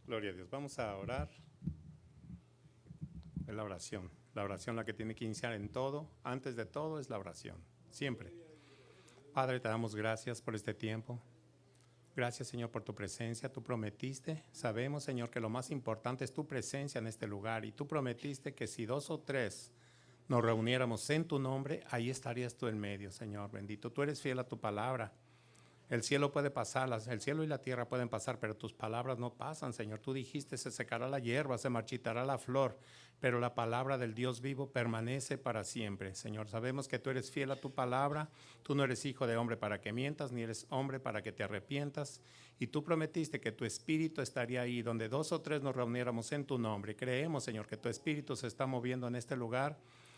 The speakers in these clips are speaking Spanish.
Gloria a Dios. Vamos a orar. Es la oración. La oración la que tiene que iniciar en todo. Antes de todo es la oración. Siempre. Padre, te damos gracias por este tiempo. Gracias, Señor, por tu presencia. Tú prometiste, sabemos, Señor, que lo más importante es tu presencia en este lugar. Y tú prometiste que si 2 o 3 nos reuniéramos en tu nombre, ahí estarías tú en medio, Señor bendito. Tú eres fiel a tu palabra. El cielo puede pasar, el cielo y la tierra pueden pasar, pero tus palabras no pasan, Señor. Tú dijiste, se secará la hierba, se marchitará la flor, pero la palabra del Dios vivo permanece para siempre, Señor. Sabemos que tú eres fiel a tu palabra. Tú no eres hijo de hombre para que mientas, ni eres hombre para que te arrepientas. Y tú prometiste que tu espíritu estaría ahí, donde 2 o 3 nos reuniéramos en tu nombre. Creemos, Señor, que tu espíritu se está moviendo en este lugar,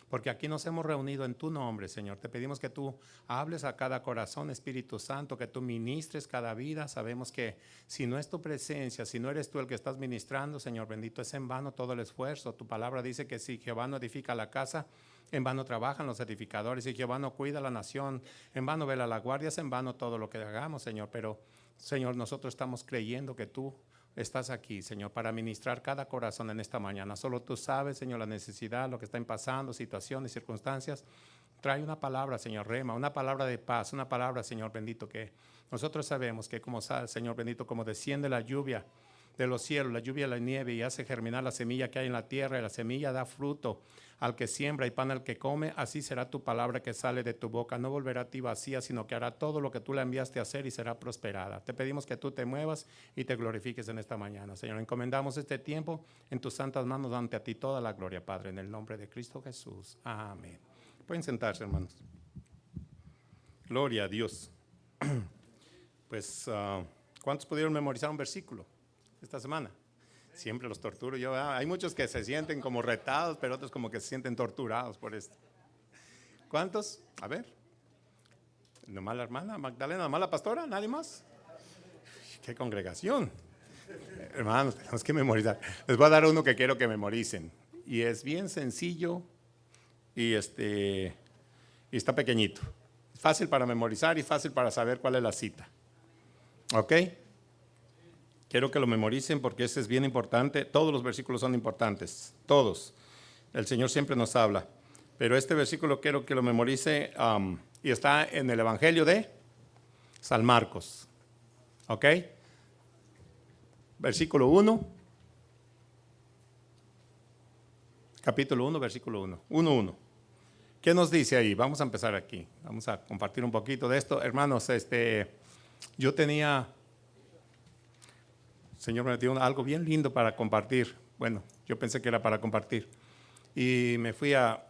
porque aquí nos hemos reunido en tu nombre, Señor. Te pedimos que tú hables a cada corazón, Espíritu Santo, que tú ministres cada vida. Sabemos que si no es tu presencia, si no eres tú el que estás ministrando, Señor bendito, es en vano todo el esfuerzo. Tu palabra dice que si Jehová no edifica la casa, en vano trabajan los edificadores. Si Jehová no cuida la nación, en vano vela la guardia, es en vano todo lo que hagamos, Señor. Pero, Señor, nosotros estamos creyendo que tú estás aquí, Señor, para ministrar cada corazón en esta mañana. Solo tú sabes, Señor, la necesidad, lo que están pasando, situaciones, circunstancias. Trae una palabra, Señor, rema, una palabra de paz, una palabra, Señor bendito, que nosotros sabemos que como Señor bendito, como desciende la lluvia de los cielos, la lluvia de la nieve y hace germinar la semilla que hay en la tierra, y la semilla da fruto al que siembra y pan al que come, así será tu palabra que sale de tu boca. No volverá a ti vacía, sino que hará todo lo que tú la enviaste a hacer y será prosperada. Te pedimos que tú te muevas y te glorifiques en esta mañana, Señor. Encomendamos este tiempo en tus santas manos, ante a ti toda la gloria, Padre, en el nombre de Cristo Jesús. Amén. Pueden sentarse, hermanos. Gloria a Dios. Pues, ¿cuántos pudieron memorizar un versículo esta semana? Siempre los torturo yo. Hay muchos que se sienten como retados, pero otros como que se sienten torturados por esto. ¿Cuántos? A ver. ¿Nomás la hermana Magdalena? ¿Nomás la pastora? ¿Nadie más? ¡Qué congregación! Hermanos, tenemos que memorizar. Les voy a dar uno que quiero que memoricen. Y es bien sencillo y está pequeñito. Fácil para memorizar y fácil para saber cuál es la cita. ¿Ok? Quiero que lo memoricen porque ese es bien importante. Todos los versículos son importantes, todos. El Señor siempre nos habla. Pero este versículo quiero que lo memorice y está en el Evangelio de San Marcos. ¿Ok? Versículo 1. Capítulo 1, versículo 1. 1:1. ¿Qué nos dice ahí? Vamos a empezar aquí. Vamos a compartir un poquito de esto. Hermanos, yo tenía... El Señor me dio algo bien lindo para compartir. Bueno, yo pensé que era para compartir. Y me fui ya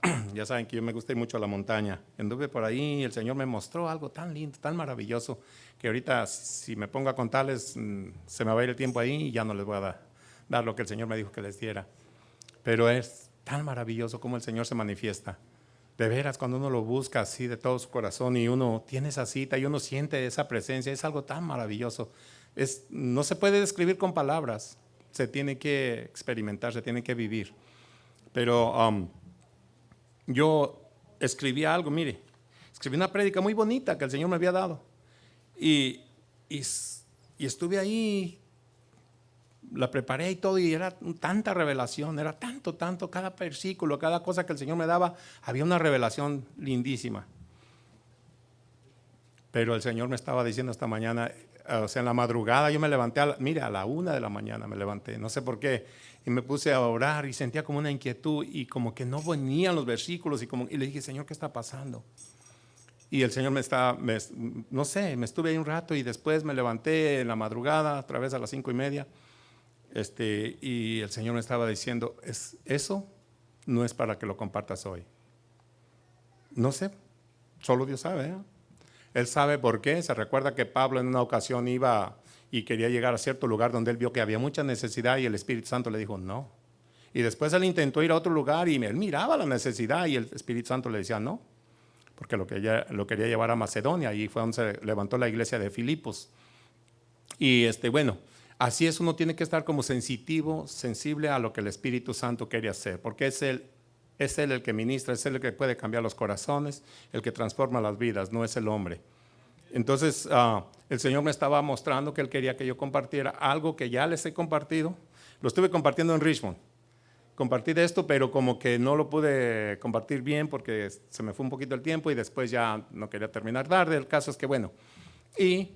saben que yo me gusta ir mucho a la montaña. Anduve por ahí y el Señor me mostró algo tan lindo, tan maravilloso, que ahorita si me pongo a contarles, se me va a ir el tiempo ahí y ya no les voy a dar lo que el Señor me dijo que les diera. Pero es tan maravilloso como el Señor se manifiesta. De veras, cuando uno lo busca así de todo su corazón y uno tiene esa cita y uno siente esa presencia, es algo tan maravilloso. No se puede describir con palabras, se tiene que experimentar, se tiene que vivir. Pero yo escribí algo, mire, escribí una prédica muy bonita que el Señor me había dado. Y estuve ahí, la preparé y todo, y era tanta revelación, era tanto, cada versículo, cada cosa que el Señor me daba, había una revelación lindísima. Pero el Señor me estaba diciendo esta mañana, o sea, en la madrugada yo me levanté, a la 1 de la mañana me levanté, no sé por qué, y me puse a orar y sentía como una inquietud y como que no venían los versículos y le dije, Señor, ¿qué está pasando? Y el Señor no sé, me estuve ahí un rato y después me levanté en la madrugada, otra vez a las 5:30, y el Señor me estaba diciendo, eso no es para que lo compartas hoy. No sé, solo Dios sabe, ¿eh? Él sabe por qué. Se recuerda que Pablo en una ocasión iba y quería llegar a cierto lugar donde él vio que había mucha necesidad y el Espíritu Santo le dijo no. Y después él intentó ir a otro lugar y él miraba la necesidad y el Espíritu Santo le decía no, porque lo quería llevar a Macedonia, y fue donde se levantó la iglesia de Filipos. Y bueno, así es, uno tiene que estar como sensitivo, sensible a lo que el Espíritu Santo quiere hacer, porque es Él el que ministra, es Él el que puede cambiar los corazones, el que transforma las vidas, no es el hombre. Entonces el Señor me estaba mostrando que Él quería que yo compartiera algo que ya les he compartido, Lo estuve compartiendo en Richmond. Compartí de esto, pero como que no lo pude compartir bien porque se me fue un poquito el tiempo y después ya no quería terminar tarde. El caso es que bueno, y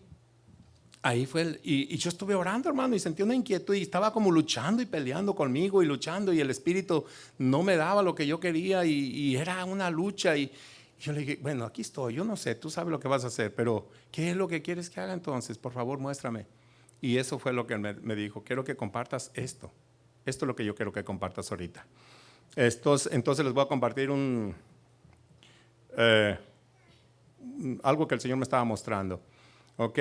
ahí fue, y yo estuve orando, hermano, y sentí una inquietud y estaba como luchando y peleando conmigo y luchando y el Espíritu no me daba lo que yo quería y era una lucha y yo le dije, bueno, aquí estoy, yo no sé, tú sabes lo que vas a hacer, pero ¿qué es lo que quieres que haga entonces? Por favor, muéstrame. Y eso fue lo que me dijo, quiero que compartas esto. Esto es lo que yo quiero que compartas ahorita. Entonces les voy a compartir algo que el Señor me estaba mostrando. Ok,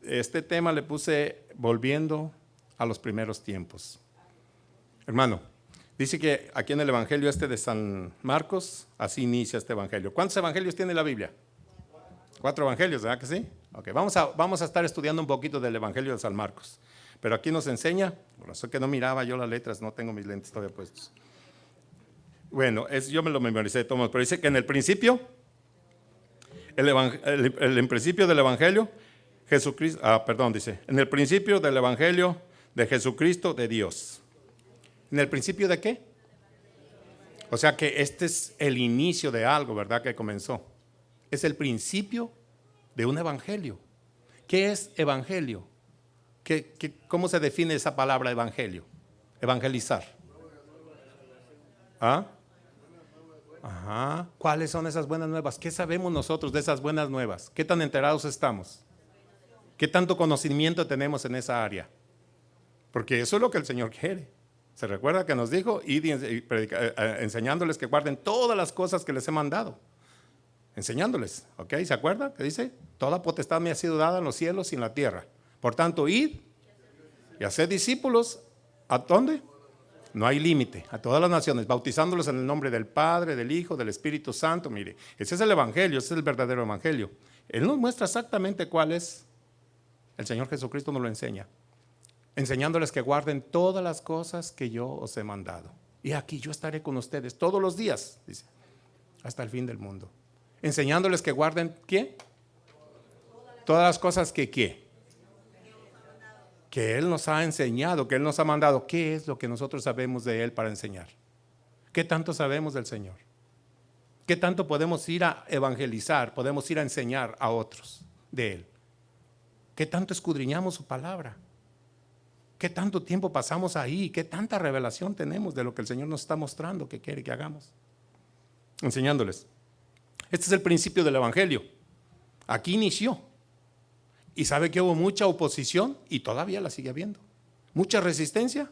este tema le puse volviendo a los primeros tiempos. Hermano, dice que aquí en el Evangelio de San Marcos, así inicia este Evangelio. ¿Cuántos evangelios tiene la Biblia? 4 evangelios, ¿verdad que sí? Ok, vamos a estar estudiando un poquito del Evangelio de San Marcos. Pero aquí nos enseña, por eso que no miraba yo las letras, no tengo mis lentes todavía puestos. Bueno, yo me lo memoricé, Tomás, pero dice que en el principio, el principio del Evangelio, Jesucristo, dice, en el principio del Evangelio de Jesucristo de Dios. ¿En el principio de qué? O sea que este es el inicio de algo, ¿verdad? Que comenzó. Es el principio de un evangelio. ¿Qué es evangelio? ¿Cómo se define esa palabra evangelio? Evangelizar. ¿Ah? Ajá. ¿Cuáles son esas buenas nuevas? ¿Qué sabemos nosotros de esas buenas nuevas? ¿Qué tan enterados estamos? ¿Qué tanto conocimiento tenemos en esa área? Porque eso es lo que el Señor quiere. ¿Se recuerda que nos dijo? Enseñándoles que guarden todas las cosas que les he mandado. Enseñándoles, ¿ok? ¿Se acuerda? Que dice, toda potestad me ha sido dada en los cielos y en la tierra. Por tanto, id y haced discípulos. ¿A dónde? No hay límite. A todas las naciones, bautizándolos en el nombre del Padre, del Hijo, del Espíritu Santo. Mire, ese es el Evangelio, ese es el verdadero Evangelio. Él nos muestra exactamente cuál es. El Señor Jesucristo nos lo enseña. Enseñándoles que guarden todas las cosas que yo os he mandado. Y aquí yo estaré con ustedes todos los días, dice, hasta el fin del mundo. Enseñándoles que guarden, ¿qué? Todas las cosas que, ¿qué? Que Él nos ha enseñado, que Él nos ha mandado. ¿Qué es lo que nosotros sabemos de Él para enseñar? ¿Qué tanto sabemos del Señor? ¿Qué tanto podemos ir a evangelizar, podemos ir a enseñar a otros de Él? ¿Qué tanto escudriñamos su palabra? ¿Qué tanto tiempo pasamos ahí? ¿Qué tanta revelación tenemos de lo que el Señor nos está mostrando que quiere que hagamos? Enseñándoles. Este es el principio del Evangelio. Aquí inició. Y sabe que hubo mucha oposición y todavía la sigue habiendo. Mucha resistencia,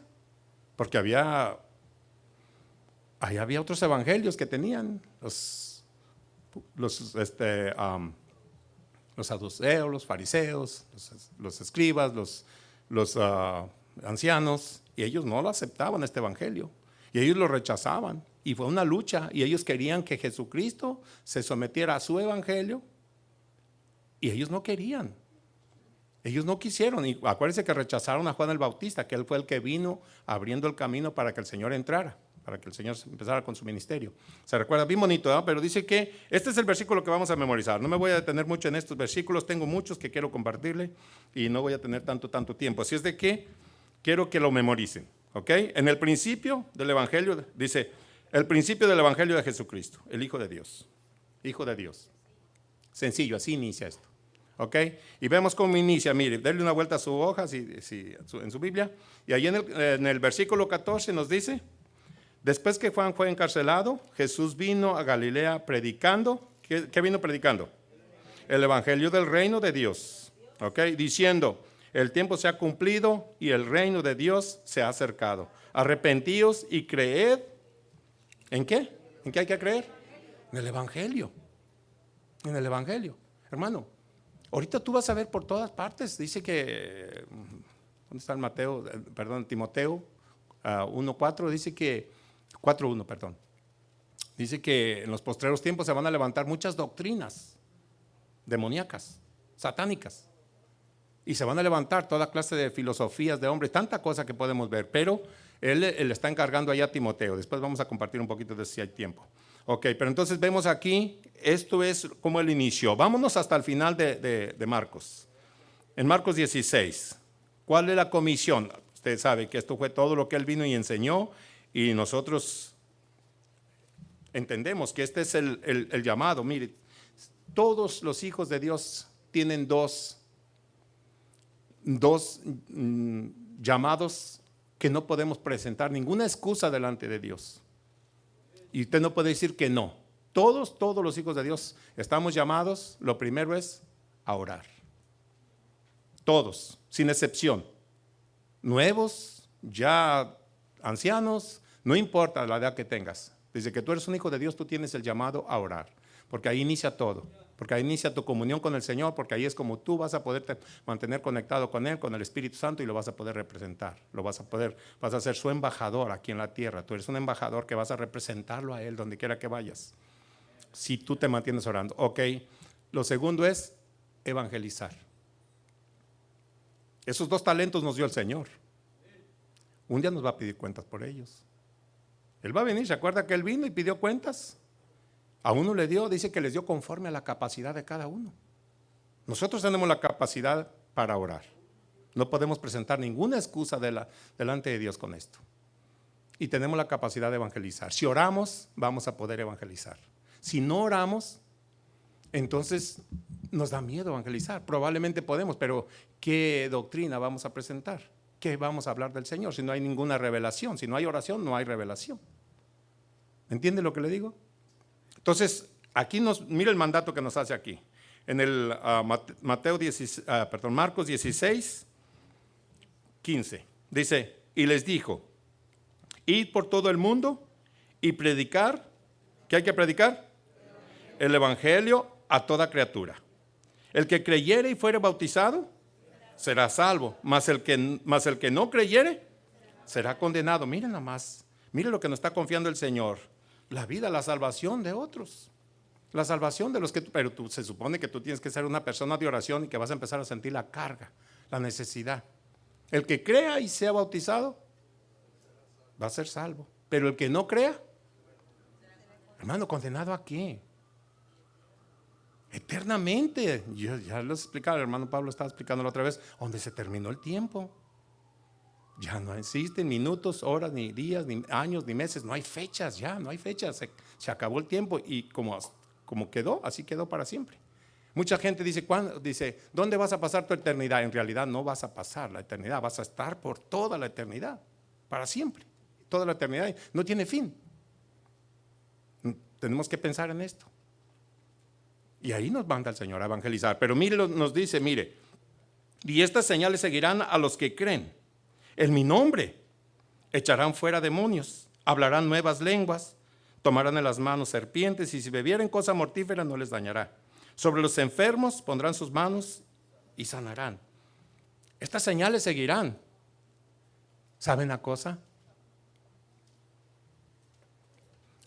porque había otros evangelios que tenían los saduceos, los fariseos, los escribas, los ancianos, y ellos no lo aceptaban este evangelio, y ellos lo rechazaban, y fue una lucha, y ellos querían que Jesucristo se sometiera a su evangelio, y ellos no querían. Ellos no quisieron, y acuérdense que rechazaron a Juan el Bautista, que él fue el que vino abriendo el camino para que el Señor entrara, para que el Señor empezara con su ministerio. Se recuerda, bien bonito, ¿no? Pero dice que este es el versículo que vamos a memorizar. No me voy a detener mucho en estos versículos, tengo muchos que quiero compartirle y no voy a tener tanto tiempo. Así es de que quiero que lo memoricen, ¿ok? En el principio del Evangelio, dice, el principio del Evangelio de Jesucristo, el Hijo de Dios. Hijo de Dios. Sencillo, así inicia esto. ¿Ok? Y vemos cómo inicia. Mire, denle una vuelta a su hoja en su Biblia. Y ahí en el versículo 14 nos dice, después que Juan fue encarcelado, Jesús vino a Galilea predicando. ¿Qué vino predicando? El evangelio del reino de Dios. ¿Ok? Diciendo, el tiempo se ha cumplido y el reino de Dios se ha acercado. Arrepentíos y creed. ¿En qué? ¿En qué hay que creer? En el evangelio. En el evangelio. Hermano. Ahorita tú vas a ver por todas partes, dice que, ¿dónde está el Timoteo 1:4, dice que, 4:1, perdón. Dice que en los postreros tiempos se van a levantar muchas doctrinas demoníacas, satánicas. Y se van a levantar toda clase de filosofías de hombres, tanta cosa que podemos ver, pero él le está encargando allá a Timoteo. Después vamos a compartir un poquito de eso si hay tiempo. Ok, pero entonces vemos aquí, esto es como el inicio. Vámonos hasta el final de Marcos. En Marcos 16, ¿cuál es la comisión? Usted sabe que esto fue todo lo que Él vino y enseñó, y nosotros entendemos que este es el llamado. Mire, todos los hijos de Dios tienen dos llamados que no podemos presentar ninguna excusa delante de Dios. Y usted no puede decir que no. Todos los hijos de Dios estamos llamados, lo primero es a orar. Todos, sin excepción. Nuevos, ya ancianos, no importa la edad que tengas. Desde que tú eres un hijo de Dios, tú tienes el llamado a orar. Porque ahí inicia todo. Porque ahí inicia tu comunión con el Señor, porque ahí es como tú vas a poderte mantener conectado con Él, con el Espíritu Santo, y lo vas a poder representar. Vas a ser su embajador aquí en la tierra. Tú eres un embajador que vas a representarlo a Él donde quiera que vayas. Si tú te mantienes orando. Ok. Lo segundo es evangelizar. Esos 2 talentos nos dio el Señor. Un día nos va a pedir cuentas por ellos. Él va a venir. ¿Se acuerda que Él vino y pidió cuentas? A uno le dio, dice que les dio conforme a la capacidad de cada uno. Nosotros tenemos la capacidad para orar. No podemos presentar ninguna excusa delante de Dios con esto. Y tenemos la capacidad de evangelizar. Si oramos, vamos a poder evangelizar. Si no oramos, entonces nos da miedo evangelizar. Probablemente podemos, pero ¿qué doctrina vamos a presentar? ¿Qué vamos a hablar del Señor si no hay ninguna revelación? Si no hay oración, no hay revelación. ¿Entiende lo que le digo? Entonces, aquí mira el mandato que nos hace aquí. En el Marcos 16, 15. Dice, y les dijo, id por todo el mundo y predicar. ¿Qué hay que predicar? El evangelio a toda criatura. El que creyere y fuere bautizado será salvo, mas el que no creyere será condenado. Miren nada más, miren lo que nos está confiando el Señor. La vida, la salvación de otros. La salvación de los que... Pero se supone que tú tienes que ser una persona de oración y que vas a empezar a sentir la carga, la necesidad. El que crea y sea bautizado va a ser salvo. Pero el que no crea, hermano, ¿condenado a qué? Eternamente. Yo ya les explicaba, el hermano Pablo estaba explicándolo otra vez, donde se terminó el tiempo. Ya no existen minutos, horas, ni días, ni años, ni meses. No hay fechas ya, no hay fechas. Se acabó el tiempo y como quedó, así quedó para siempre. Mucha gente dice, ¿dónde vas a pasar tu eternidad? En realidad no vas a pasar la eternidad, vas a estar por toda la eternidad, para siempre. Toda la eternidad no tiene fin. Tenemos que pensar en esto. Y ahí nos manda el Señor a evangelizar. Pero mire, nos dice, mire, y estas señales seguirán a los que creen. En mi nombre echarán fuera demonios, hablarán nuevas lenguas, tomarán en las manos serpientes, y si bebieren cosa mortífera no les dañará. Sobre los enfermos pondrán sus manos y sanarán. Estas señales seguirán. ¿Saben una cosa?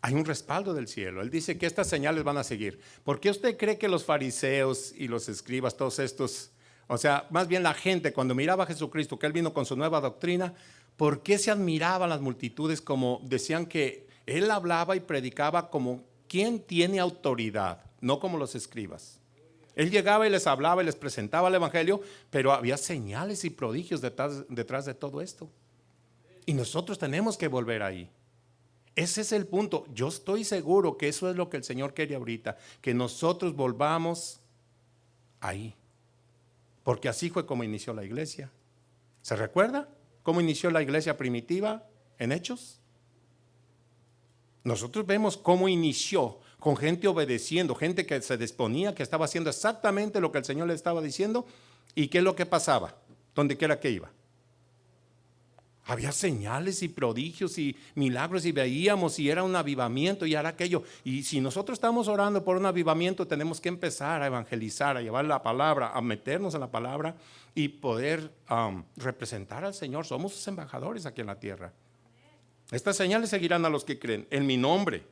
Hay un respaldo del cielo. Él dice que estas señales van a seguir. ¿Por qué usted cree que los fariseos y los escribas, todos estos, o sea, más bien la gente, cuando miraba a Jesucristo, que Él vino con su nueva doctrina, ¿por qué se admiraban las multitudes? Como decían que Él hablaba y predicaba como quien tiene autoridad, no como los escribas. Él llegaba y les hablaba y les presentaba el evangelio, pero había señales y prodigios detrás de todo esto. Y nosotros tenemos que volver ahí. Ese es el punto. Yo estoy seguro que eso es lo que el Señor quiere ahorita, que nosotros volvamos ahí. Porque así fue como inició la iglesia. ¿Se recuerda cómo inició la iglesia primitiva en Hechos? Nosotros vemos cómo inició, con gente obedeciendo, gente que se disponía, que estaba haciendo exactamente lo que el Señor le estaba diciendo. ¿Y qué es lo que pasaba? Donde quiera que iba. Había señales y prodigios y milagros y veíamos y era un avivamiento y era aquello. Y si nosotros estamos orando por un avivamiento, tenemos que empezar a evangelizar, a llevar la palabra, a meternos en la palabra y poder representar al Señor. Somos sus embajadores aquí en la tierra. Estas señales seguirán a los que creen. En mi nombre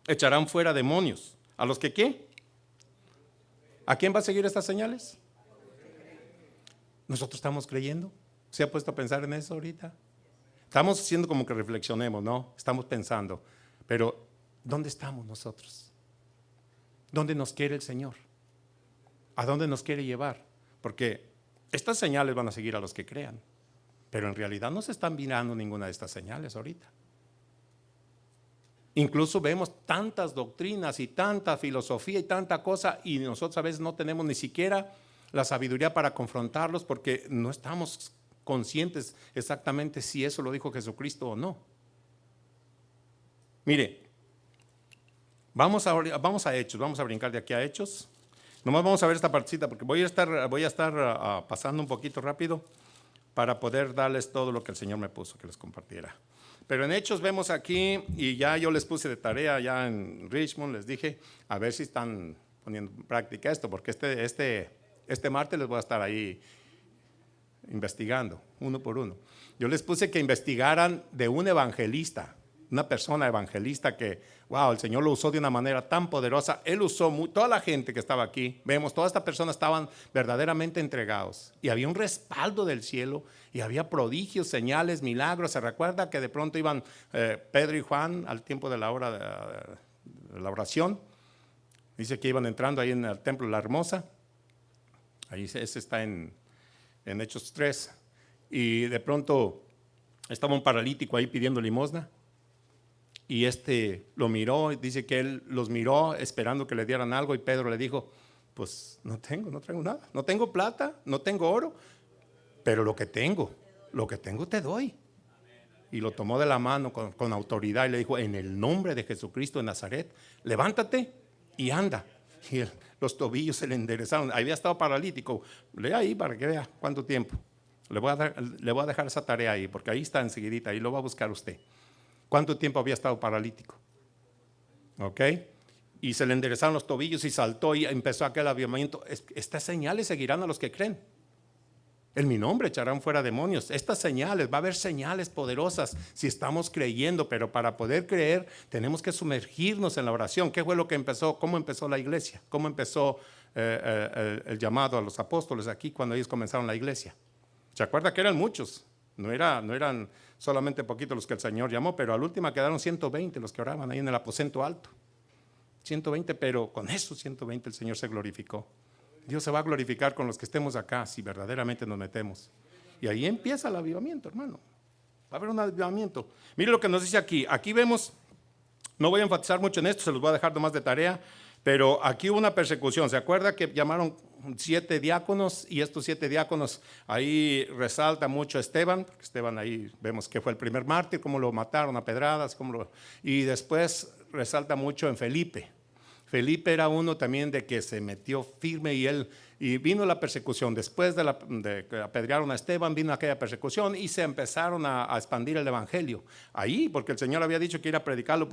echarán fuera demonios. ¿A los que qué? ¿A quién va a seguir estas señales? Nosotros estamos creyendo. ¿Se ha puesto a pensar en eso ahorita? Estamos haciendo como que reflexionemos, ¿no? Estamos pensando, pero ¿dónde estamos nosotros? ¿Dónde nos quiere el Señor? ¿A dónde nos quiere llevar? Porque estas señales van a seguir a los que crean. Pero en realidad no se están mirando ninguna de estas señales ahorita. Incluso vemos tantas doctrinas y tanta filosofía y tanta cosa, y nosotros a veces no tenemos ni siquiera la sabiduría para confrontarlos porque no estamos conscientes exactamente si eso lo dijo Jesucristo o no. Mire, vamos a Hechos, vamos a brincar de aquí a Hechos. Nomás vamos a ver esta partecita porque voy a estar pasando un poquito rápido para poder darles todo lo que el Señor me puso que les compartiera. Pero en Hechos vemos aquí, y ya yo les puse de tarea ya en Richmond, les dije, a ver si están poniendo en práctica esto, porque este martes les voy a estar ahí investigando, uno por uno. Yo les puse que investigaran de un evangelista, una persona evangelista que, wow, el Señor lo usó de una manera tan poderosa. Él usó, toda la gente que estaba aquí, vemos, todas estas personas estaban verdaderamente entregados. Y había un respaldo del cielo, y había prodigios, señales, milagros. Se recuerda que de pronto iban Pedro y Juan al tiempo de la hora de la oración. Dice que iban entrando ahí en el templo de la Hermosa. Ahí ese está en Hechos 3. Y de pronto estaba un paralítico ahí pidiendo limosna. Y lo miró, dice que él los miró esperando que le dieran algo, y Pedro le dijo, pues no traigo nada, no tengo plata, no tengo oro, pero lo que tengo te doy. Y lo tomó de la mano con autoridad y le dijo, en el nombre de Jesucristo de Nazaret, levántate y anda. Y los tobillos se le enderezaron, había estado paralítico. Lea ahí para que vea cuánto tiempo. Le voy a dejar esa tarea ahí, porque ahí está enseguidita, ahí lo va a buscar usted. ¿Cuánto tiempo había estado paralítico? ¿Ok? Y se le enderezaron los tobillos y saltó y empezó aquel avivamiento. Estas señales seguirán a los que creen. En mi nombre echarán fuera demonios. Estas señales, va a haber señales poderosas si estamos creyendo, pero para poder creer tenemos que sumergirnos en la oración. ¿Qué fue lo que empezó? ¿Cómo empezó la iglesia? ¿Cómo empezó el llamado a los apóstoles aquí cuando ellos comenzaron la iglesia? ¿Se acuerda que eran muchos? No eran solamente poquitos los que el Señor llamó, pero al último quedaron 120 los que oraban ahí en el aposento alto. 120, pero con esos 120 el Señor se glorificó. Dios se va a glorificar con los que estemos acá si verdaderamente nos metemos. Y ahí empieza el avivamiento, hermano. Va a haber un avivamiento. Mire lo que nos dice aquí. Aquí vemos, no voy a enfatizar mucho en esto, se los voy a dejar nomás de tarea, pero aquí hubo una persecución. ¿Se acuerda que llamaron 7 diáconos? Y estos 7 diáconos, ahí resalta mucho a Esteban. Esteban ahí vemos que fue el primer mártir, cómo lo mataron a pedradas, y después resalta mucho en Felipe. Felipe era uno también de que se metió firme y vino la persecución. Después de que apedrearon a Esteban, vino aquella persecución y se empezaron a expandir el evangelio. Ahí, porque el Señor había dicho que iba a predicarlo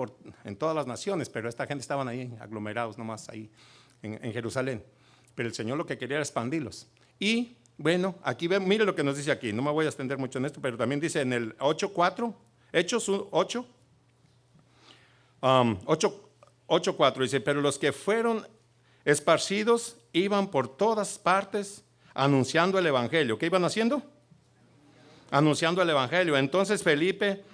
en todas las naciones, pero esta gente estaban ahí aglomerados nomás ahí en Jerusalén. Pero el Señor lo que quería era expandirlos. Y bueno, aquí mire lo que nos dice aquí. No me voy a extender mucho en esto, pero también dice en el 8:4, Hechos 8:4 dice, pero los que fueron esparcidos iban por todas partes anunciando el evangelio. ¿Qué iban haciendo? Anunciando el evangelio. Entonces Felipe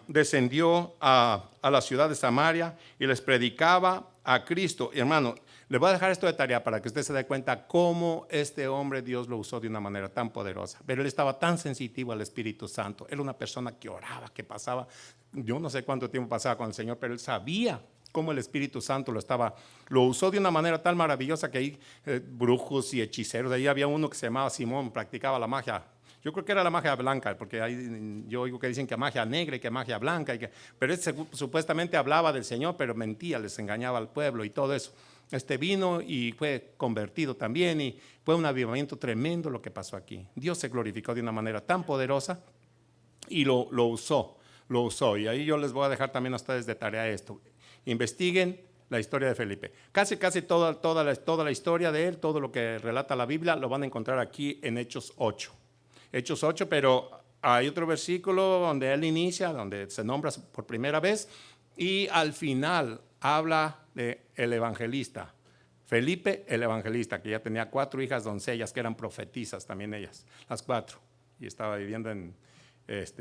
descendió a la ciudad de Samaria y les predicaba a Cristo. Y hermano, le voy a dejar esto de tarea para que usted se dé cuenta cómo este hombre Dios lo usó de una manera tan poderosa. Pero él estaba tan sensitivo al Espíritu Santo. Era una persona que oraba, que pasaba, yo no sé cuánto tiempo pasaba con el Señor, pero él sabía cómo el Espíritu Santo lo usó de una manera tan maravillosa que hay brujos y hechiceros. De ahí había uno que se llamaba Simón, practicaba la magia. Yo creo que era la magia blanca, porque yo oigo que dicen que magia negra y que magia blanca, pero supuestamente hablaba del Señor, pero mentía, les engañaba al pueblo y todo eso. Vino y fue convertido también, y fue un avivamiento tremendo lo que pasó aquí. Dios se glorificó de una manera tan poderosa y lo usó. Y ahí yo les voy a dejar también a ustedes de tarea esto. Investiguen la historia de Felipe. Casi toda la historia de él, todo lo que relata la Biblia, lo van a encontrar aquí en Hechos 8. Hechos 8, pero hay otro versículo donde él inicia, donde se nombra por primera vez, y al final habla del evangelista. Felipe, el evangelista, que ya tenía 4 hijas doncellas que eran profetisas también ellas, las 4, y estaba viviendo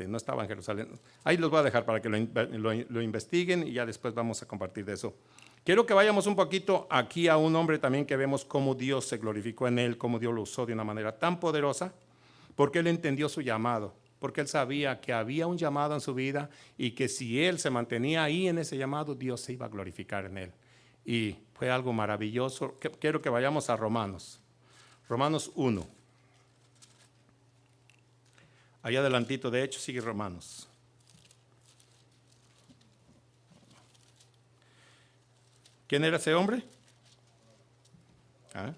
no estaba en Jerusalén. Ahí los voy a dejar para que lo investiguen y ya después vamos a compartir de eso. Quiero que vayamos un poquito aquí a un hombre también que vemos cómo Dios se glorificó en él, cómo Dios lo usó de una manera tan poderosa porque él entendió su llamado, porque él sabía que había un llamado en su vida y que si él se mantenía ahí en ese llamado, Dios se iba a glorificar en él. Y fue algo maravilloso. Quiero que vayamos a Romanos. Romanos 1. Allá adelantito, de hecho, sigue Romanos. ¿Quién era ese hombre? Ajá.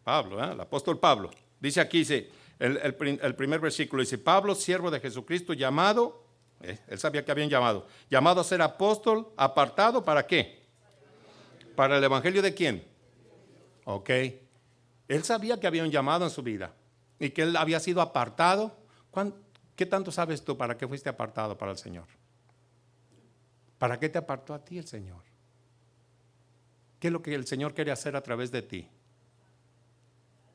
Pablo, el apóstol Pablo. Dice aquí, dice, el primer versículo dice, Pablo, siervo de Jesucristo, llamado, él sabía que habían llamado a ser apóstol, apartado, ¿para qué? ¿Para el evangelio de quién? Ok. Él sabía que había un llamado en su vida y que él había sido apartado. ¿Qué tanto sabes tú para qué fuiste apartado para el Señor? ¿Para qué te apartó a ti el Señor? ¿Qué es lo que el Señor quiere hacer a través de ti?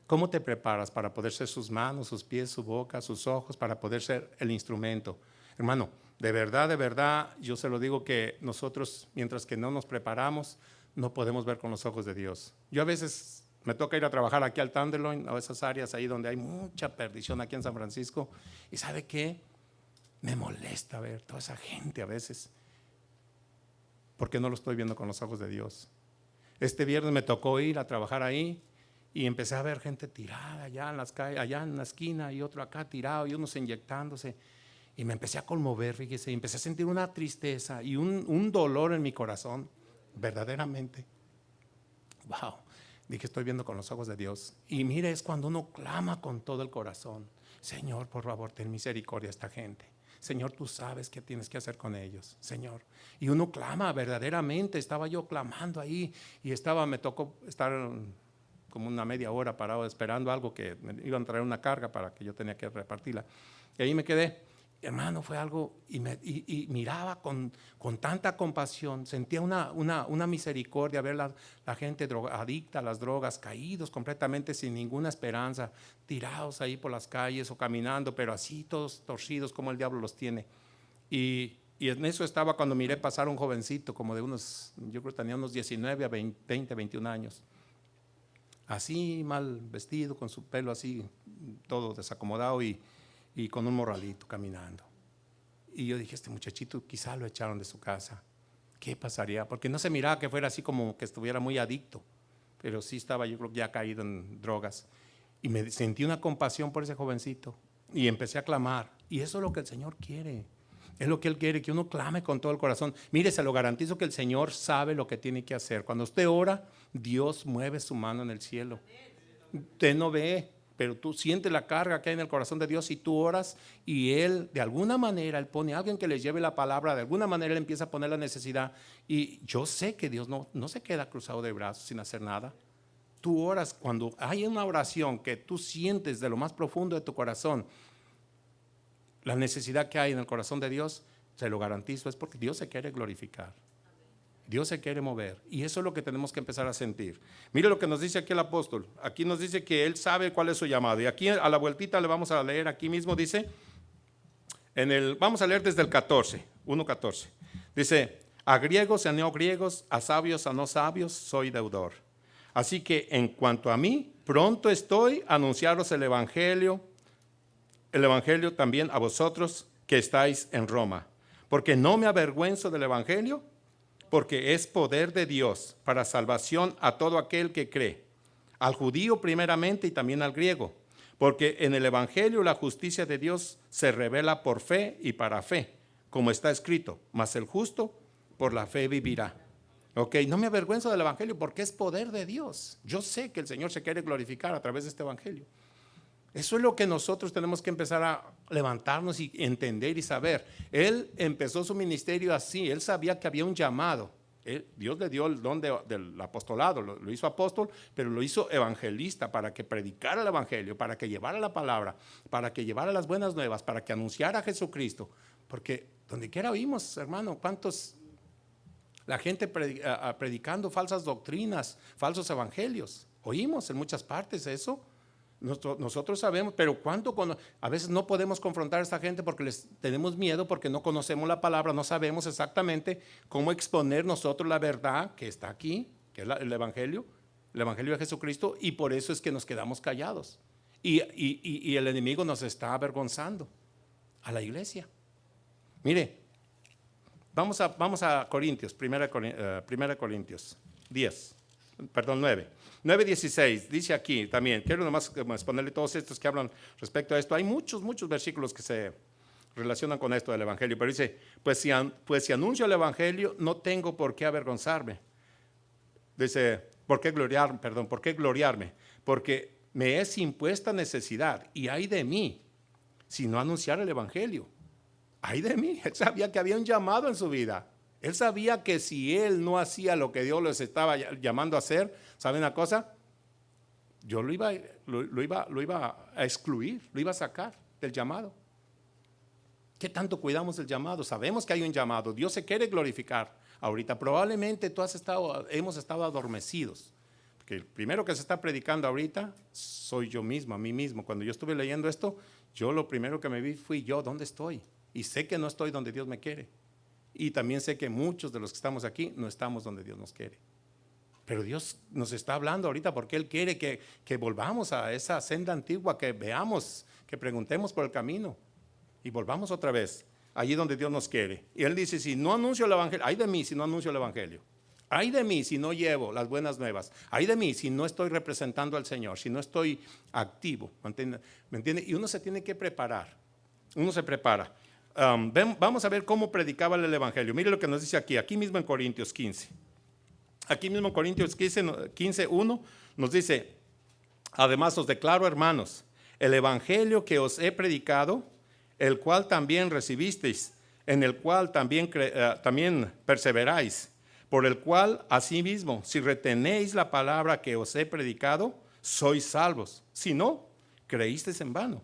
¿Cómo te preparas para poder ser sus manos, sus pies, su boca, sus ojos, para poder ser el instrumento? Hermano, de verdad, yo se lo digo que nosotros, mientras que no nos preparamos, no podemos ver con los ojos de Dios. Yo a veces me toca ir a trabajar aquí al Tenderloin, a esas áreas ahí donde hay mucha perdición aquí en San Francisco, y ¿sabe qué? Me molesta ver toda esa gente a veces, porque no lo estoy viendo con los ojos de Dios. Este viernes me tocó ir a trabajar ahí, y empecé a ver gente tirada allá en las calles, allá en la esquina y otro acá tirado y unos inyectándose. Y me empecé a conmover, fíjese, y empecé a sentir una tristeza y un dolor en mi corazón, verdaderamente. Wow, dije, estoy viendo con los ojos de Dios. Y mire, es cuando uno clama con todo el corazón. Señor, por favor, ten misericordia a esta gente. Señor, tú sabes qué tienes que hacer con ellos, Señor. Y uno clama verdaderamente, estaba yo clamando ahí y me tocó estar como una media hora parado esperando algo que me iban a traer una carga para que yo tenía que repartirla. Y ahí me quedé. Hermano, fue algo, y miraba con tanta compasión, sentía una misericordia ver la gente adicta a las drogas, caídos completamente sin ninguna esperanza, tirados ahí por las calles o caminando, pero así todos torcidos como el diablo los tiene. Y en eso estaba cuando miré pasar un jovencito como de yo creo que tenía unos 19 a 20, 21 años. Así mal vestido, con su pelo así, todo desacomodado y con un morralito caminando. Y yo dije, este muchachito quizá lo echaron de su casa. ¿Qué pasaría? Porque no se miraba que fuera así como que estuviera muy adicto, pero sí estaba, yo creo, ya caído en drogas. Y me sentí una compasión por ese jovencito y empecé a clamar. Y eso es lo que el Señor quiere. Es lo que Él quiere, que uno clame con todo el corazón. Mire, se lo garantizo que el Señor sabe lo que tiene que hacer. Cuando usted ora, Dios mueve su mano en el cielo. Usted no ve, pero tú sientes la carga que hay en el corazón de Dios y tú oras y Él, de alguna manera, Él pone a alguien que les lleve la palabra, de alguna manera Él empieza a poner la necesidad. Y yo sé que Dios no se queda cruzado de brazos sin hacer nada. Tú oras, cuando hay una oración que tú sientes de lo más profundo de tu corazón, la necesidad que hay en el corazón de Dios, se lo garantizo, es porque Dios se quiere glorificar. Dios se quiere mover y eso es lo que tenemos que empezar a sentir. Mire lo que nos dice aquí el apóstol. Aquí nos dice que él sabe cuál es su llamado. Y aquí a la vueltita le vamos a leer, aquí mismo dice, vamos a leer desde el 14, 1:14. Dice, a griegos y a no griegos, a sabios a no sabios, soy deudor. Así que en cuanto a mí, pronto estoy a anunciaros el evangelio también a vosotros que estáis en Roma. Porque no me avergüenzo del evangelio, porque es poder de Dios para salvación a todo aquel que cree, al judío primeramente y también al griego, porque en el evangelio la justicia de Dios se revela por fe y para fe, como está escrito, mas el justo por la fe vivirá. Ok, no me avergüenzo del evangelio porque es poder de Dios. Yo sé que el Señor se quiere glorificar a través de este evangelio. Eso es lo que nosotros tenemos que empezar a levantarnos y entender y saber. Él empezó su ministerio así, él sabía que había un llamado. Dios le dio el don del apostolado, lo hizo apóstol, pero lo hizo evangelista para que predicara el evangelio, para que llevara la palabra, para que llevara las buenas nuevas, para que anunciara a Jesucristo. Porque donde quiera oímos, hermano, la gente predicando falsas doctrinas, falsos evangelios. Oímos en muchas partes eso. Nosotros sabemos, pero a veces no podemos confrontar a esta gente porque les tenemos miedo, porque no conocemos la palabra, no sabemos exactamente cómo exponer nosotros la verdad que está aquí, que es el evangelio de Jesucristo, y por eso es que nos quedamos callados. Y el enemigo nos está avergonzando a la iglesia. Mire, vamos a Corintios, 1 Corintios 9. 9:16, dice aquí también, quiero nomás ponerle todos estos que hablan respecto a esto. Hay muchos versículos que se relacionan con esto del evangelio, pero dice, pues si anuncio el evangelio, no tengo por qué avergonzarme. Dice, ¿por qué gloriarme? Porque me es impuesta necesidad, y ay de mí si no anunciara el evangelio. Ay de mí. Él sabía que había un llamado en su vida. Él sabía que si él no hacía lo que Dios les estaba llamando a hacer, ¿saben una cosa? Yo lo iba a excluir, lo iba a sacar del llamado. ¿Qué tanto cuidamos del llamado? Sabemos que hay un llamado. Dios se quiere glorificar. Ahorita probablemente hemos estado adormecidos. Porque el primero que se está predicando ahorita soy yo mismo, a mí mismo. Cuando yo estuve leyendo esto, yo lo primero que me vi fui yo, ¿dónde estoy? Y sé que no estoy donde Dios me quiere. Y también sé que muchos de los que estamos aquí no estamos donde Dios nos quiere. Pero Dios nos está hablando ahorita porque Él quiere que volvamos a esa senda antigua, que veamos, que preguntemos por el camino y volvamos otra vez allí donde Dios nos quiere. Y Él dice, si no anuncio el evangelio, ay de mí si no anuncio el evangelio. Ay de mí si no llevo las buenas nuevas. Ay de mí si no estoy representando al Señor, si no estoy activo. ¿Me entiende? Y uno se tiene que preparar. Uno se prepara. Vamos a ver cómo predicaba el evangelio. Mire lo que nos dice aquí mismo en Corintios 15. Aquí mismo en Corintios 15:1 nos dice, además os declaro, hermanos, el evangelio que os he predicado, el cual también recibisteis, en el cual también perseveráis, por el cual asimismo, si retenéis la palabra que os he predicado, sois salvos. Si no, creísteis en vano.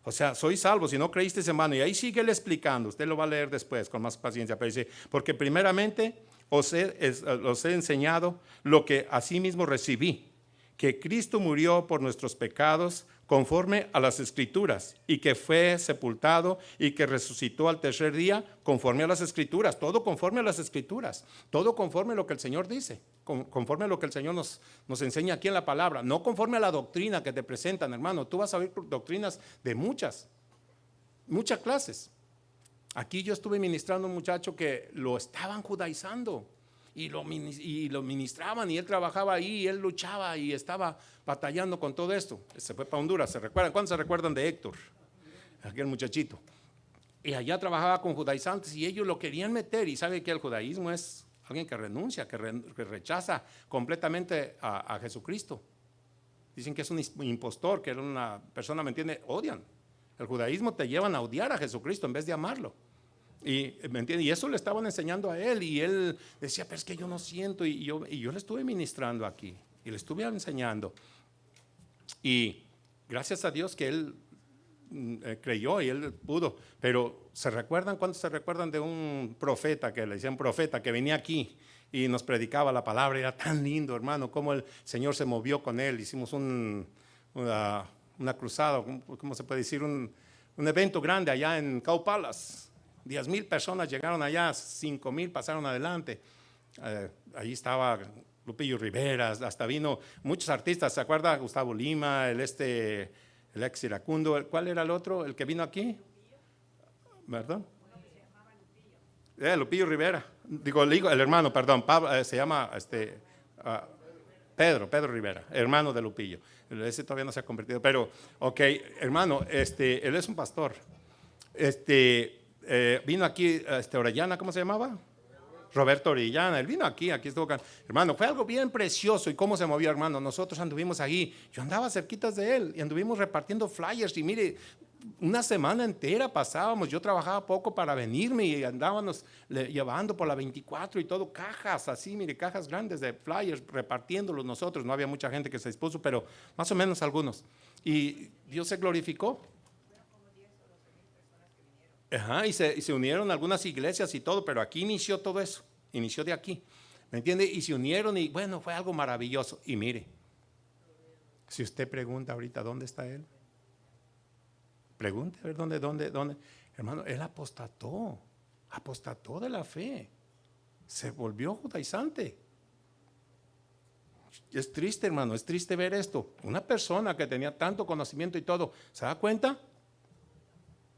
O sea, sois salvos si no creísteis en vano. Y ahí sigue él explicando, usted lo va a leer después con más paciencia, pero dice, porque primeramente os he enseñado lo que asimismo recibí, que Cristo murió por nuestros pecados conforme a las Escrituras, y que fue sepultado y que resucitó al tercer día conforme a las Escrituras. Todo conforme a las Escrituras, todo conforme a lo que el Señor dice, conforme a lo que el Señor nos enseña aquí en la palabra, no conforme a la doctrina que te presentan, hermano. Tú vas a oír doctrinas de muchas clases. Aquí yo estuve ministrando a un muchacho que lo estaban judaizando y lo ministraban, y él trabajaba ahí y él luchaba y estaba batallando con todo esto. Se fue para Honduras, ¿se recuerdan? ¿Cuántos se recuerdan de Héctor? Aquel muchachito. Y allá trabajaba con judaizantes y ellos lo querían meter, y sabe que el judaísmo es alguien que renuncia, que rechaza completamente a Jesucristo. Dicen que es un impostor, que era una persona, ¿me entiende? Odian. El judaísmo te llevan a odiar a Jesucristo en vez de amarlo. Y, ¿me entiende? Y eso le estaban enseñando a él, y él decía, pero es que yo no siento, y yo le estuve ministrando aquí y le estuve enseñando, y gracias a Dios que él creyó y él pudo. Pero ¿cuántos se recuerdan de un profeta, que le decían profeta, que venía aquí y nos predicaba la palabra? Era tan lindo, hermano, cómo el Señor se movió con él. Hicimos una cruzada, ¿cómo se puede decir? Un evento grande allá en Cow Palace. 10,000 personas llegaron allá, 5,000 pasaron adelante. Allí estaba Lupillo Rivera, hasta vino muchos artistas. ¿Se acuerda? Gustavo Lima, el ex iracundo. ¿Cuál era el otro? El que vino aquí, ¿verdad? Lupillo Rivera. Digo, el hermano, perdón, se llama Pedro Rivera, hermano de Lupillo. Ese todavía no se ha convertido, pero, ok, hermano, él es un pastor. Vino aquí, Orellana, ¿cómo se llamaba? Roberto Orellana. Él vino aquí estuvo. Hermano, fue algo bien precioso. ¿Y cómo se movió, hermano? Nosotros anduvimos ahí, yo andaba cerquitas de él, y anduvimos repartiendo flyers, y mire, una semana entera pasábamos. Yo trabajaba poco para venirme, y andábamos llevando por la 24 y todo, cajas así, mire, cajas grandes de flyers, repartiéndolos nosotros. No había mucha gente que se dispuso, pero más o menos algunos. Y Dios se glorificó. Ajá, y se unieron algunas iglesias y todo, pero aquí inició todo eso, inició de aquí, ¿me entiende? Y se unieron, y bueno, fue algo maravilloso. Y mire, si usted pregunta ahorita dónde está él, pregunte a ver dónde. Hermano, él apostató de la fe, se volvió judaizante. es triste, hermano, es triste ver esto. Una persona que tenía tanto conocimiento y todo, ¿se da cuenta?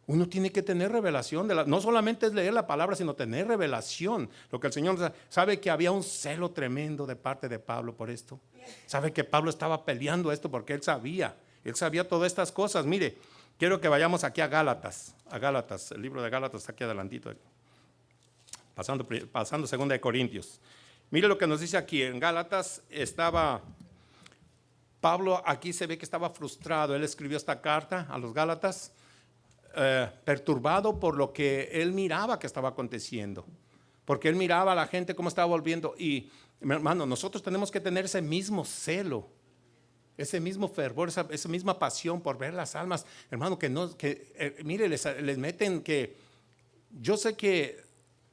Uno tiene que tener revelación, no solamente es leer la palabra, sino tener revelación. Lo que el Señor sabe, que había un celo tremendo de parte de Pablo por esto. Sabe que Pablo estaba peleando esto porque él sabía todas estas cosas. Mire, quiero que vayamos aquí a Gálatas, el libro de Gálatas está aquí adelantito, pasando 2 de Corintios. Mire lo que nos dice aquí, en Gálatas estaba, Pablo aquí se ve que estaba frustrado, él escribió esta carta a los Gálatas, perturbado por lo que él miraba que estaba aconteciendo, porque él miraba a la gente cómo estaba volviendo. Y hermano, nosotros tenemos que tener ese mismo celo, ese mismo fervor, esa misma pasión por ver las almas, hermano, mire, les meten que, yo sé que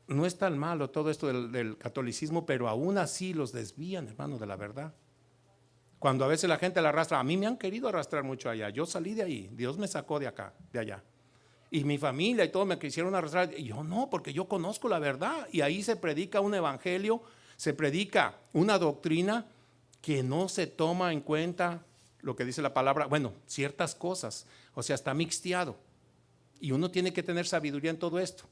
no es tan malo todo esto del catolicismo, pero aún así los desvían, hermano, de la verdad. Cuando a veces la gente la arrastra, a mí me han querido arrastrar mucho allá, yo salí de ahí, Dios me sacó de acá, de allá. Y mi familia y todo me quisieron arrastrar, y yo no, porque yo conozco la verdad. Y ahí se predica un evangelio, se predica una doctrina que no se toma en cuenta lo que dice la palabra, bueno, ciertas cosas, o sea, está mixteado. Y uno tiene que tener sabiduría en todo esto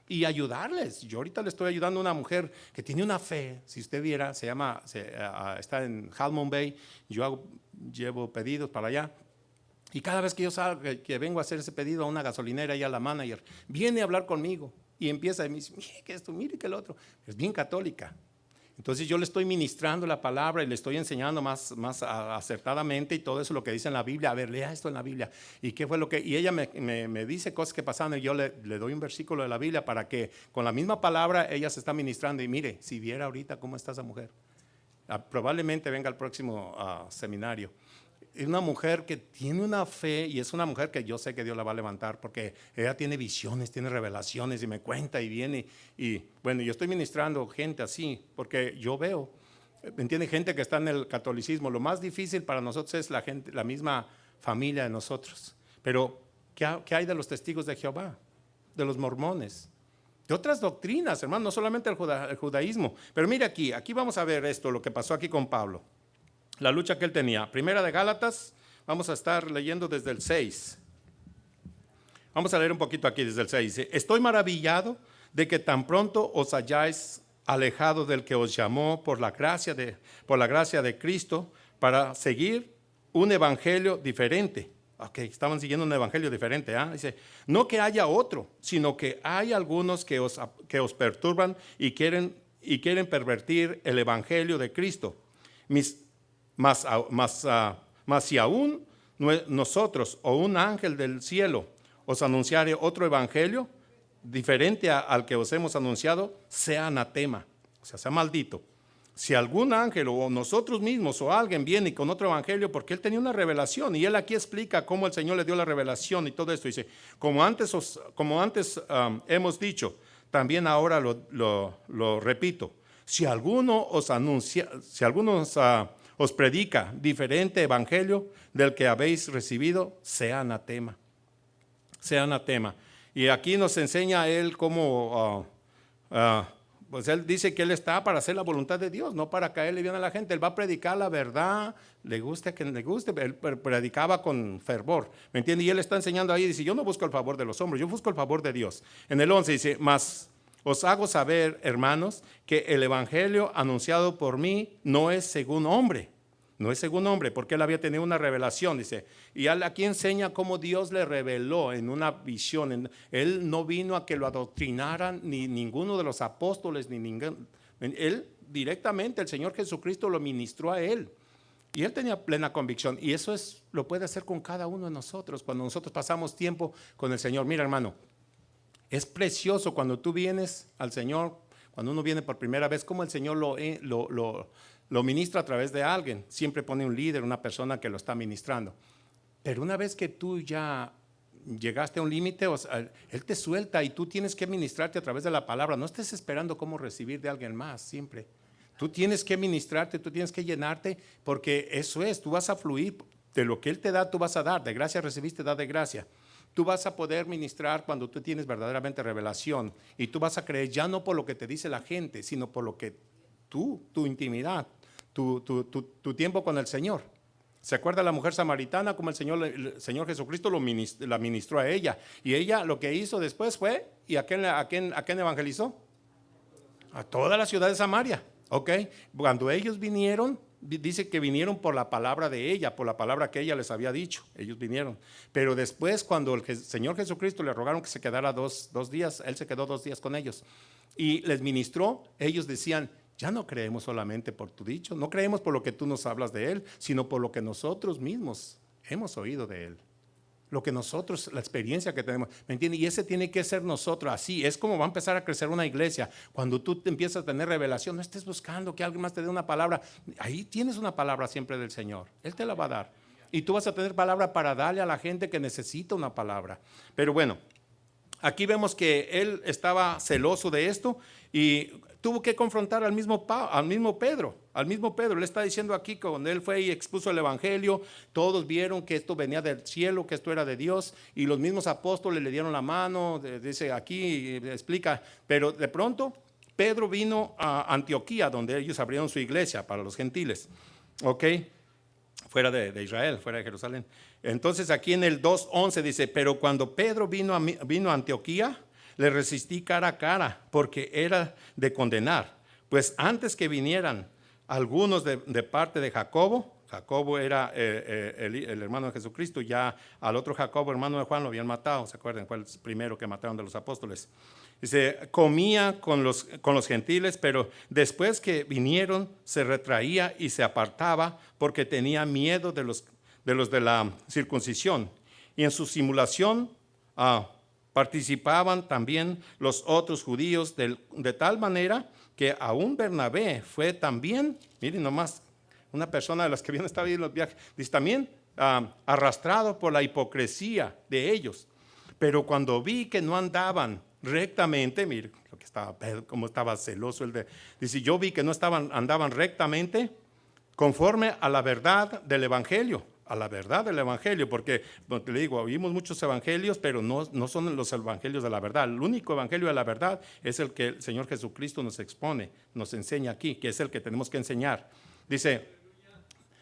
y ayudarles. Yo ahorita le estoy ayudando a una mujer que tiene una fe, si usted viera, está en Halmon Bay, yo llevo pedidos para allá. Y cada vez que yo salgo, que vengo a hacer ese pedido a una gasolinera y a la manager, viene a hablar conmigo y empieza y me dice, mire que esto, mire que el otro. Es bien católica. Entonces yo le estoy ministrando la palabra y le estoy enseñando más acertadamente y todo eso lo que dice en la Biblia. A ver, lea esto en la Biblia. ¿Y qué fue lo que? Y ella me dice cosas que pasaron y yo le doy un versículo de la Biblia para que con la misma palabra ella se está ministrando. Y mire, si viera ahorita cómo está esa mujer, probablemente venga al próximo seminario. Es una mujer que tiene una fe y es una mujer que yo sé que Dios la va a levantar porque ella tiene visiones, tiene revelaciones y me cuenta y viene. Y bueno, yo estoy ministrando gente así porque yo veo, ¿me entiende? Gente que está en el catolicismo. Lo más difícil para nosotros es la misma familia de nosotros. Pero, ¿qué hay de los testigos de Jehová? De los mormones, de otras doctrinas, hermano, no solamente el judaísmo. Pero mire aquí vamos a ver esto, lo que pasó aquí con Pablo. La lucha que él tenía. Primera de Gálatas, vamos a estar leyendo desde el 6. Vamos a leer un poquito aquí desde el 6. Dice, estoy maravillado de que tan pronto os hayáis alejado del que os llamó por la gracia de Cristo para seguir un evangelio diferente. Ok, estaban siguiendo un evangelio diferente. Dice, no que haya otro, sino que hay algunos que os perturban y quieren pervertir el evangelio de Cristo. Mas si aún nosotros o un ángel del cielo os anunciare otro evangelio diferente al que os hemos anunciado, sea anatema, o sea maldito. Si algún ángel o nosotros mismos o alguien viene con otro evangelio, porque él tenía una revelación y él aquí explica cómo el Señor le dio la revelación y todo esto. Dice, como antes hemos dicho, también ahora lo repito. Si alguno os predica diferente evangelio del que habéis recibido, sea anatema. Sea anatema. Y aquí nos enseña él cómo, pues él dice que él está para hacer la voluntad de Dios, no para caerle bien a la gente. Él va a predicar la verdad, le guste a quien le guste, él predicaba con fervor, ¿me entiende? Y él está enseñando ahí, dice, yo no busco el favor de los hombres, yo busco el favor de Dios. En el 11 dice, mas os hago saber, hermanos, que el evangelio anunciado por mí no es según hombre. No es según hombre, porque él había tenido una revelación, dice. Y aquí enseña cómo Dios le reveló en una visión. Él no vino a que lo adoctrinaran, ni ninguno de los apóstoles, ni ningún. Él directamente, el Señor Jesucristo lo ministró a él. Y él tenía plena convicción. Y eso lo puede hacer con cada uno de nosotros, cuando nosotros pasamos tiempo con el Señor. Mira, hermano, es precioso cuando tú vienes al Señor, cuando uno viene por primera vez, como el Señor lo ministra a través de alguien. Siempre pone un líder, una persona que lo está ministrando. Pero una vez que tú ya llegaste a un límite, Él te suelta y tú tienes que ministrarte a través de la palabra. No estés esperando cómo recibir de alguien más, siempre. Tú tienes que ministrarte, tú tienes que llenarte, porque eso es, tú vas a fluir. De lo que Él te da, tú vas a dar. De gracia recibiste, da de gracia. Tú vas a poder ministrar cuando tú tienes verdaderamente revelación. Y tú vas a creer ya no por lo que te dice la gente, sino por lo que tu intimidad, tu tiempo con el Señor. ¿Se acuerda la mujer samaritana como el Señor Jesucristo la ministró a ella? Y ella lo que hizo después fue, ¿y a quién evangelizó? A toda la ciudad de Samaria, ¿ok? Cuando ellos vinieron, dice que vinieron por la palabra de ella, por la palabra que ella les había dicho, ellos vinieron. Pero después cuando el Señor Jesucristo le rogaron que se quedara dos días, Él se quedó 2 días con ellos y les ministró, ellos decían, ya no creemos solamente por tu dicho, no creemos por lo que tú nos hablas de Él, sino por lo que nosotros mismos hemos oído de Él. Lo que nosotros, la experiencia que tenemos, ¿me entiendes? Y ese tiene que ser nosotros, así es como va a empezar a crecer una iglesia. Cuando tú te empiezas a tener revelación, no estés buscando que alguien más te dé una palabra, ahí tienes una palabra siempre del Señor, Él te la va a dar. Y tú vas a tener palabra para darle a la gente que necesita una palabra. Pero bueno, aquí vemos que él estaba celoso de esto y tuvo que confrontar al mismo Pedro. Le está diciendo aquí que cuando él fue y expuso el evangelio, todos vieron que esto venía del cielo, que esto era de Dios, y los mismos apóstoles le dieron la mano, dice aquí, explica, pero de pronto Pedro vino a Antioquía, donde ellos abrieron su iglesia para los gentiles, ¿ok? Fuera de Israel, fuera de Jerusalén. Entonces aquí en el 2:11 dice, pero cuando Pedro vino a Antioquía, le resistí cara a cara, porque era de condenar. Pues antes que vinieran algunos de parte de Jacobo era el hermano de Jesucristo, ya al otro Jacobo, hermano de Juan, lo habían matado, ¿se acuerdan? Fue el primero que mataron de los apóstoles. Dice, comía con los gentiles, pero después que vinieron se retraía y se apartaba porque tenía miedo de los de la circuncisión. Y en su simulación participaban también los otros judíos de tal manera que aún Bernabé fue también, miren nomás, una persona de las que habían estado ahí en los viajes, dice también arrastrado por la hipocresía de ellos. Pero cuando vi que no andaban rectamente, mire lo que estaba, cómo estaba celoso dice, yo vi que no andaban rectamente conforme a la verdad del evangelio. A la verdad del evangelio, porque te digo, oímos muchos evangelios, pero no son los evangelios de la verdad. El único evangelio de la verdad es el que el Señor Jesucristo nos expone, nos enseña aquí, que es el que tenemos que enseñar. Dice,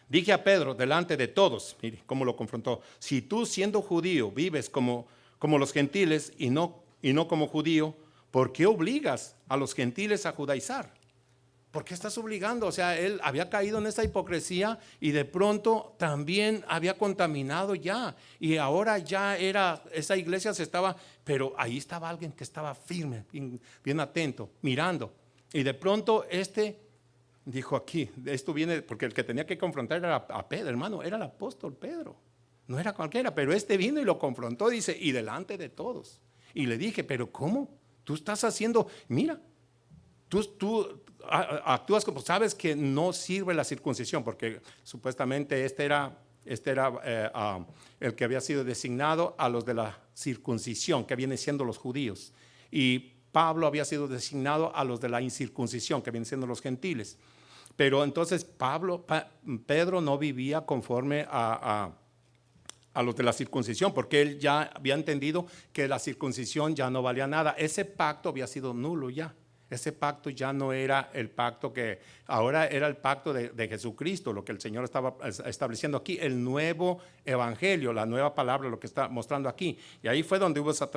dije a Pedro delante de todos, mire cómo lo confrontó, si tú siendo judío vives como los gentiles y no como judío, ¿por qué obligas a los gentiles a judaizar? ¿Por qué estás obligando? O sea, él había caído en esa hipocresía y de pronto también había contaminado ya. Y ahora ya esa iglesia pero ahí estaba alguien que estaba firme, bien atento, mirando. Y de pronto dijo aquí, esto viene, porque el que tenía que confrontar era a Pedro, hermano, era el apóstol Pedro. No era cualquiera, pero vino y lo confrontó, dice, y delante de todos. Y le dije, pero ¿cómo? Tú estás haciendo, mira, tú actúas como sabes que no sirve la circuncisión, porque supuestamente este era el que había sido designado a los de la circuncisión, que vienen siendo los judíos, y Pablo había sido designado a los de la incircuncisión, que vienen siendo los gentiles. Pero entonces Pedro no vivía conforme a los de la circuncisión, porque él ya había entendido que la circuncisión ya no valía nada. Ese pacto había sido nulo ya. Ese pacto ya no era el pacto ahora era el pacto de Jesucristo, lo que el Señor estaba estableciendo aquí, el nuevo evangelio, la nueva palabra, lo que está mostrando aquí. Y ahí fue donde hubo esa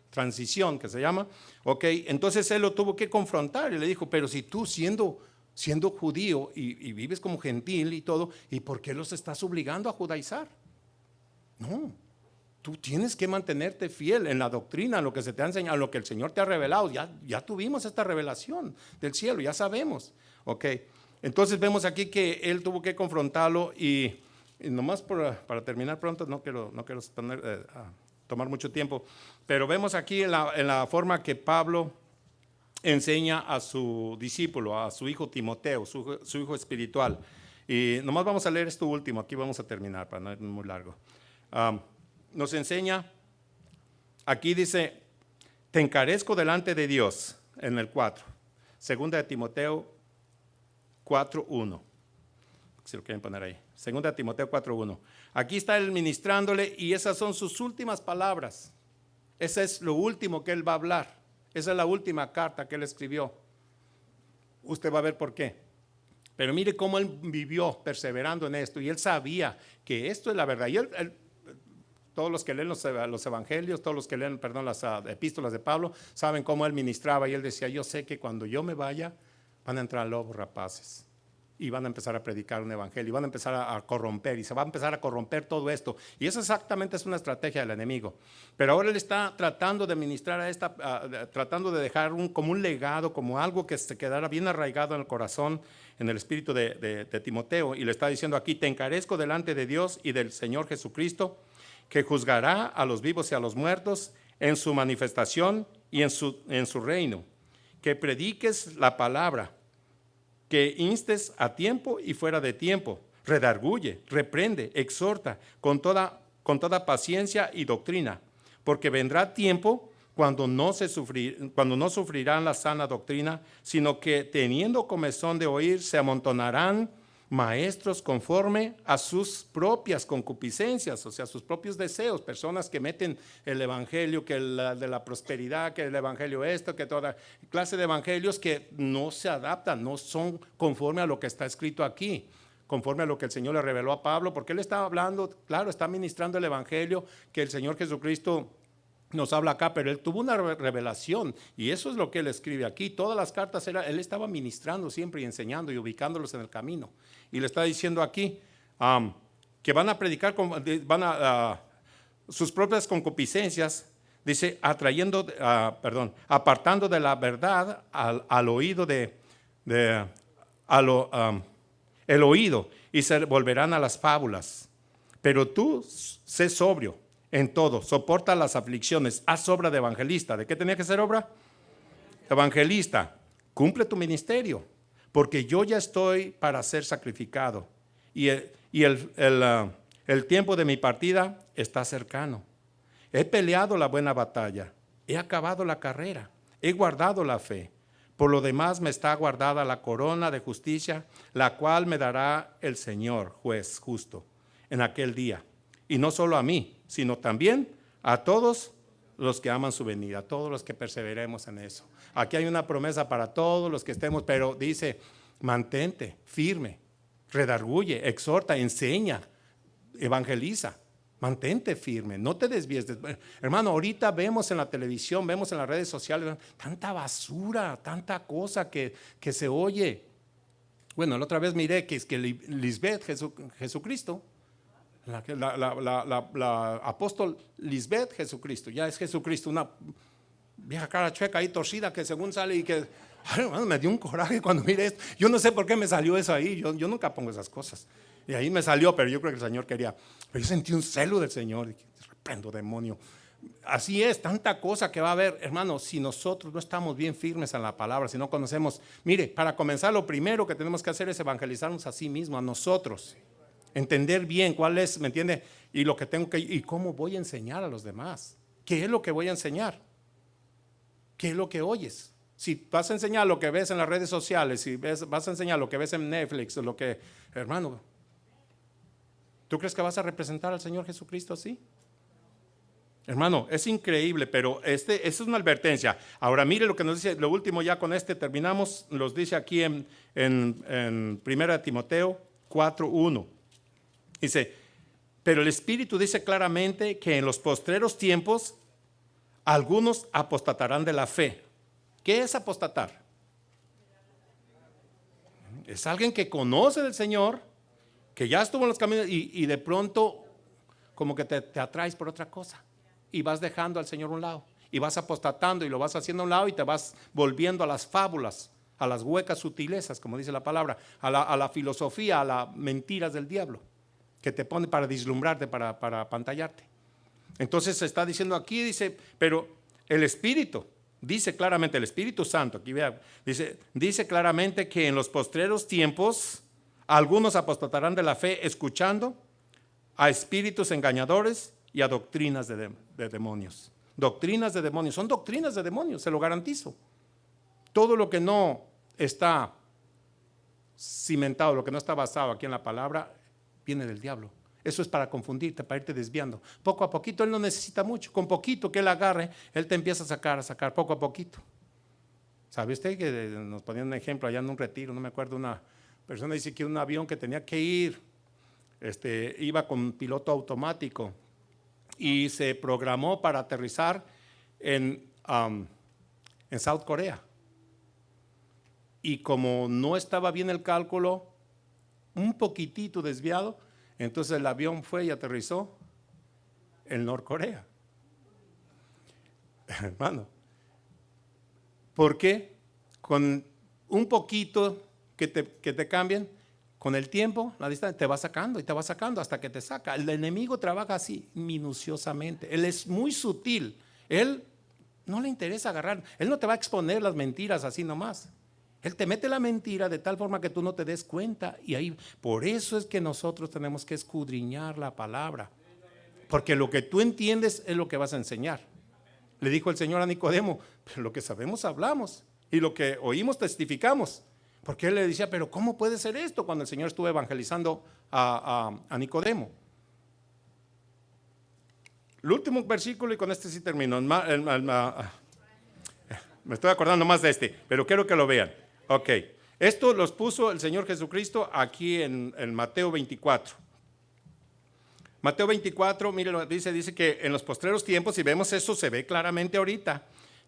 transición que se llama. Ok, entonces él lo tuvo que confrontar y le dijo, pero si tú siendo judío y vives como gentil y todo, ¿y por qué los estás obligando a judaizar? No. Tú tienes que mantenerte fiel en la doctrina, en lo que se te ha enseñado, en lo que el Señor te ha revelado. Ya tuvimos esta revelación del cielo, ya sabemos. Okay. Entonces vemos aquí que él tuvo que confrontarlo y nomás para terminar pronto, no quiero tomar mucho tiempo, pero vemos aquí en la forma que Pablo enseña a su discípulo, a su hijo Timoteo, su hijo espiritual. Y nomás vamos a leer esto último, aquí vamos a terminar para no ir muy largo. Nos enseña, aquí dice, te encarezco delante de Dios, en el 4, segunda de Timoteo 4:1, si lo quieren poner ahí, segunda de Timoteo 4:1. Aquí está él ministrándole y esas son sus últimas palabras, ese es lo último que él va a hablar, esa es la última carta que él escribió. Usted va a ver por qué. Pero mire cómo él vivió perseverando en esto, y él sabía que esto es la verdad. Y todos los que leen los evangelios, todos los que leen, perdón, las epístolas de Pablo, saben cómo él ministraba, y él decía: yo sé que cuando yo me vaya van a entrar lobos rapaces y van a empezar a predicar un evangelio y van a empezar a corromper, y se va a empezar a corromper todo esto. Y eso exactamente es una estrategia del enemigo. Pero ahora él está tratando de ministrar tratando de dejar como un legado, como algo que se quedara bien arraigado en el corazón, en el espíritu de Timoteo. Y le está diciendo aquí: te encarezco delante de Dios y del Señor Jesucristo, que juzgará a los vivos y a los muertos en su manifestación y en su reino, que prediques la palabra, que instes a tiempo y fuera de tiempo, redarguye, reprende, exhorta con toda paciencia y doctrina, porque vendrá tiempo cuando no sufrirán la sana doctrina, sino que teniendo comezón de oír, se amontonarán maestros conforme a sus propias concupiscencias, o sea, sus propios deseos, personas que meten el evangelio, que de la prosperidad, que el evangelio esto, que toda clase de evangelios que no se adaptan, no son conforme a lo que está escrito aquí, conforme a lo que el Señor le reveló a Pablo, porque él estaba hablando, claro, está ministrando el evangelio que el Señor Jesucristo nos habla acá, pero él tuvo una revelación, y eso es lo que él escribe aquí. Todas las cartas él estaba ministrando siempre y enseñando y ubicándolos en el camino. Y le está diciendo aquí que van a predicar, sus propias concupiscencias, dice, apartando de la verdad al oído el oído, y se volverán a las fábulas. Pero tú sé sobrio en todo, soporta las aflicciones, haz obra de evangelista. ¿De qué tenía que ser obra? Evangelista. Cumple tu ministerio, porque yo ya estoy para ser sacrificado, y el tiempo de mi partida está cercano. He peleado la buena batalla, he acabado la carrera, he guardado la fe. Por lo demás me está guardada la corona de justicia, la cual me dará el Señor, juez justo, en aquel día. Y no solo a mí, sino también a todos los que aman su venida, a todos los que perseveremos en eso. Aquí hay una promesa para todos los que estemos, pero dice: mantente firme, redarguye, exhorta, enseña, evangeliza. Mantente firme, no te desvíes. Hermano, ahorita vemos en la televisión, vemos en las redes sociales tanta basura, tanta cosa que se oye. Bueno, la otra vez miré que es que Lisbeth, Jesucristo, la apóstol Lisbeth Jesucristo, ya es Jesucristo, una vieja cara chueca ahí torcida que según sale y que, ay, hermano, me dio un coraje cuando miré esto. Yo no sé por qué me salió eso ahí, yo nunca pongo esas cosas. Y ahí me salió, pero yo creo que el Señor quería. Pero yo sentí un celo del Señor, y reprendo, demonio. Así es, tanta cosa que va a haber, hermano, si nosotros no estamos bien firmes en la palabra, si no conocemos. Mire, para comenzar, lo primero que tenemos que hacer es evangelizarnos a sí mismos, a nosotros. Entender bien cuál es, ¿me entiende? Y lo que tengo que, y cómo voy a enseñar a los demás. ¿Qué es lo que voy a enseñar? ¿Qué es lo que oyes? Si vas a enseñar lo que ves en las redes sociales, si vas a enseñar lo que ves en Netflix, lo que, hermano, ¿tú crees que vas a representar al Señor Jesucristo así? Hermano, es increíble, pero esa es una advertencia. Ahora mire lo que nos dice, lo último, ya con terminamos, nos dice aquí en 1 Timoteo 4:1. Dice: pero el Espíritu dice claramente que en los postreros tiempos algunos apostatarán de la fe. ¿Qué es apostatar? Es alguien que conoce del Señor, que ya estuvo en los caminos y de pronto como que te atraes por otra cosa y vas dejando al Señor a un lado y vas apostatando y lo vas haciendo a un lado y te vas volviendo a las fábulas, a las huecas sutilezas, como dice la palabra, a la filosofía, a las mentiras del diablo que te pone para deslumbrarte, para apantallarte. Entonces se está diciendo aquí, dice, pero el Espíritu dice claramente, el Espíritu Santo, aquí vea, dice claramente que en los postreros tiempos algunos apostatarán de la fe, escuchando a espíritus engañadores y a doctrinas de demonios. Doctrinas de demonios, son doctrinas de demonios, se lo garantizo. Todo lo que no está cimentado, lo que no está basado aquí en la palabra, viene del diablo. Eso es para confundirte, para irte desviando. Poco a poquito, él no necesita mucho. Con poquito que él agarre, él te empieza a sacar poco a poquito. ¿Sabe usted que nos ponían un ejemplo allá en un retiro? No me acuerdo, persona dice que un avión que tenía que ir, iba con piloto automático y se programó para aterrizar en South Korea. Y como no estaba bien el cálculo, un poquitito desviado, entonces el avión fue y aterrizó en Norcorea. Hermano, ¿por qué? Con un poquito que te cambien, con el tiempo, la distancia, te va sacando y te va sacando hasta que te saca. El enemigo trabaja así, minuciosamente. Él es muy sutil. Él no le interesa agarrar. Él no te va a exponer las mentiras así nomás. Él te mete la mentira de tal forma que tú no te des cuenta. Y ahí, por eso es que nosotros tenemos que escudriñar la palabra. Porque lo que tú entiendes es lo que vas a enseñar. Le dijo el Señor a Nicodemo, pero lo que sabemos hablamos y lo que oímos testificamos. Porque él le decía, pero ¿cómo puede ser esto? Cuando el Señor estuvo evangelizando a Nicodemo. El último versículo, y con este sí termino. Me estoy acordando más de este, pero quiero que lo vean. Ok, esto los puso el Señor Jesucristo aquí en Mateo 24. Mateo 24, mire lo que dice que en los postreros tiempos, y vemos eso, se ve claramente ahorita.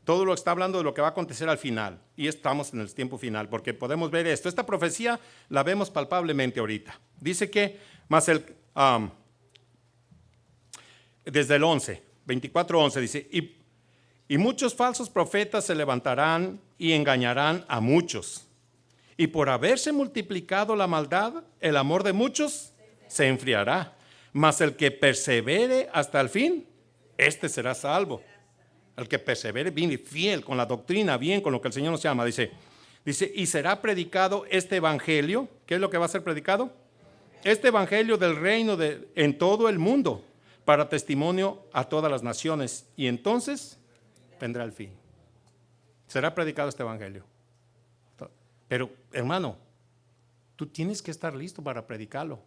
Todo lo está hablando de lo que va a acontecer al final. Y estamos en el tiempo final, porque podemos ver esto. Esta profecía la vemos palpablemente ahorita. Dice que, desde el 11, 24:11, dice, y muchos falsos profetas se levantarán y engañarán a muchos. Y por haberse multiplicado la maldad, el amor de muchos se enfriará. Mas el que persevere hasta el fin, este será salvo. El que persevere bien y fiel con la doctrina, bien con lo que el Señor nos llama, dice, y será predicado este evangelio. ¿Qué es lo que va a ser predicado? Este evangelio del reino en todo el mundo, para testimonio a todas las naciones. Y entonces vendrá el fin. Será predicado este evangelio. Pero, hermano, tú tienes que estar listo para predicarlo.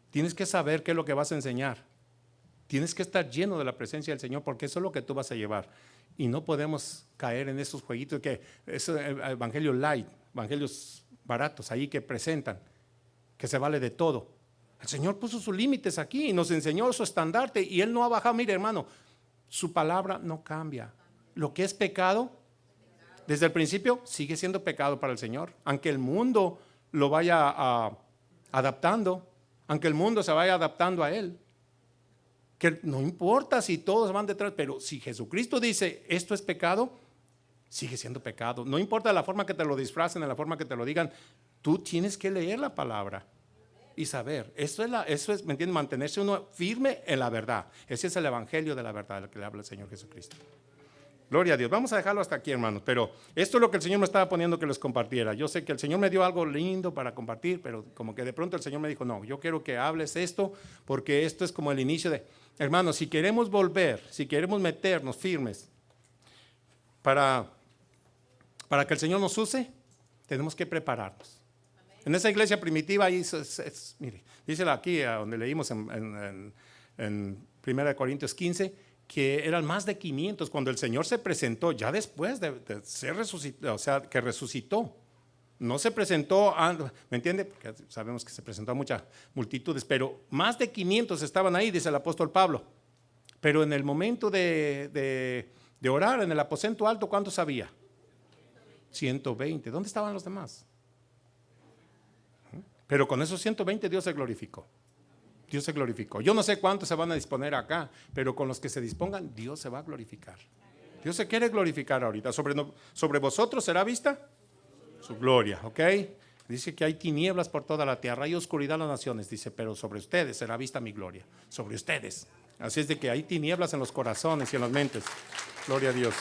Tienes que saber qué es lo que vas a enseñar. Tienes que estar lleno de la presencia del Señor, porque eso es lo que tú vas a llevar. Y no podemos caer en esos jueguitos que es el evangelio light, evangelios baratos ahí que presentan, que se vale de todo. El Señor puso sus límites aquí y nos enseñó su estandarte y Él no ha bajado. Mire, hermano, su palabra no cambia. Lo que es pecado, desde el principio, sigue siendo pecado para el Señor. Aunque el mundo lo vaya adaptando, aunque el mundo se vaya adaptando a Él. Que no importa si todos van detrás, pero si Jesucristo dice esto es pecado, sigue siendo pecado. No importa la forma que te lo disfracen, la forma que te lo digan, tú tienes que leer la palabra y saber. Eso es, ¿me entiendes? Mantenerse uno firme en la verdad. Ese es el evangelio de la verdad, del que le habla el Señor Jesucristo. Gloria a Dios. Vamos a dejarlo hasta aquí, hermanos, pero esto es lo que el Señor me estaba poniendo que les compartiera. Yo sé que el Señor me dio algo lindo para compartir, pero como que de pronto el Señor me dijo, no, yo quiero que hables esto, porque esto es como el inicio de, hermanos, si queremos volver, si queremos meternos firmes para que el Señor nos use, tenemos que prepararnos. Amén. En esa iglesia primitiva, ahí mire, dice aquí, donde leímos en 1 Corintios 15, que eran más de 500 cuando el Señor se presentó, ya después de ser resucitado, o sea, que resucitó. No se presentó, ¿me entiende? Porque sabemos que se presentó a muchas multitudes, pero más de 500 estaban ahí, dice el apóstol Pablo. Pero en el momento de orar en el aposento alto, ¿cuántos había? 120. ¿Dónde estaban los demás? Pero con esos 120 Dios se glorificó. Dios se glorificó. Yo no sé cuántos se van a disponer acá, pero con los que se dispongan, Dios se va a glorificar. Dios se quiere glorificar ahorita. Sobre vosotros será vista su gloria, ¿ok? Dice que hay tinieblas por toda la tierra, hay oscuridad en las naciones, dice, pero sobre ustedes será vista mi gloria. Sobre ustedes. Así es de que hay tinieblas en los corazones y en las mentes. Gloria a Dios.